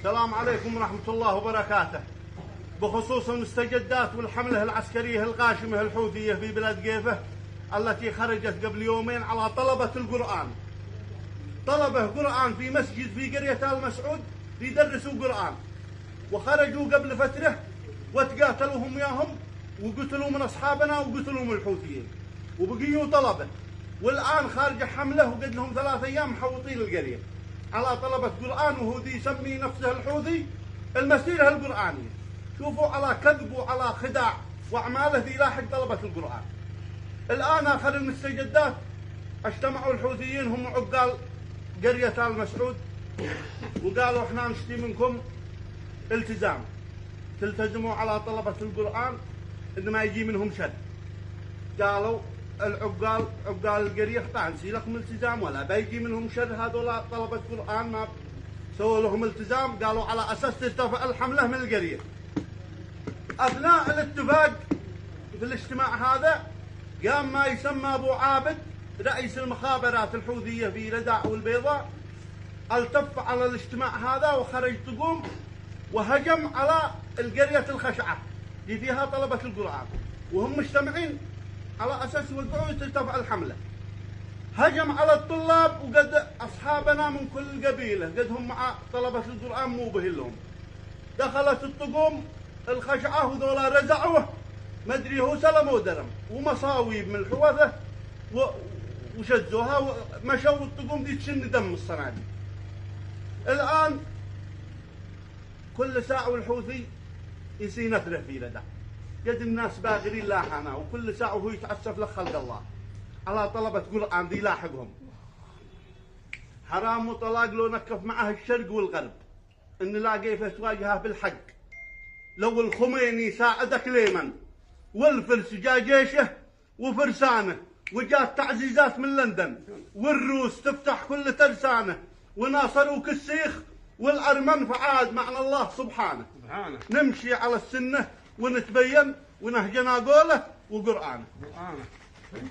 السلام عليكم ورحمة الله وبركاته. بخصوص المستجدات والحملة العسكرية الغاشمة الحوثية في بلاد قيفة التي خرجت قبل يومين على طلبة القرآن. طلبة قرآن في مسجد في قرية آل مسعود يدرسوا قرآن، وخرجوا قبل فترة وتقاتلوهم ياهم وقتلوا من أصحابنا وقتلوا من الحوثيين، وبقيوا طلبة. والآن خارجة حملة وقد لهم 3 أيام محوطين القرية على طلبة قرآن، وهو ذي يسمي نفسه الحوثي المسيرة القرآنية. شوفوا على كذب وعلى خداع وأعماله ذي لاحق طلبة القرآن. الآن آخر المستجدات اجتمعوا الحوثيين هم عقال قرية آل مسعود وقالوا احنا نشتي منكم التزام، تلتزموا على طلبة القرآن إن ما يجي منهم شد. قالوا العقال عقال القرية نسي لكم التزام ولا بيجي منهم شر، هذول طلبة قرآن ما سووا لهم التزام، قالوا على أساس ترتفع الحملة من القرية. أثناء الاتفاق في الاجتماع هذا قام ما يسمى أبو عابد رئيس المخابرات الحوثية في رداء والبيضاء، التف على الاجتماع هذا وخرج طقوم وهجم على القرية الخشعة اللي فيها طلبة القرآن وهم مجتمعين على أساس يوقعوا ترتفع الحملة. هجم على الطلاب وقد أصحابنا من كل قبيلة قد هم مع طلبة القرآن مو بهن لهم. دخلت الطقوم الخشعة وذولا رزعوه ما ادري هو سلموا درم ومصاويب من الحوثة وشزوها ومشوا الطقوم دي تشن دم الصناديق. الآن كل ساعة والحوثي يسي نثره في لدى قد الناس باغرين لاحنا، وكل ساعة وهو يتعسف لخلق الله على طلبة قرآن دي لاحقهم. حرام وطلاق لو نكف معه الشرق والغرب ان لا كيف تواجهه بالحق. لو الخميني ساعدك ليمن والفرس جا جيشه وفرسانه وجات تعزيزات من لندن والروس تفتح كل ترسانه وناصروك السيخ والأرمن فعاد معنا الله سبحانه. نمشي على السنة ونتبين ونهجنا قوله وقرآنه.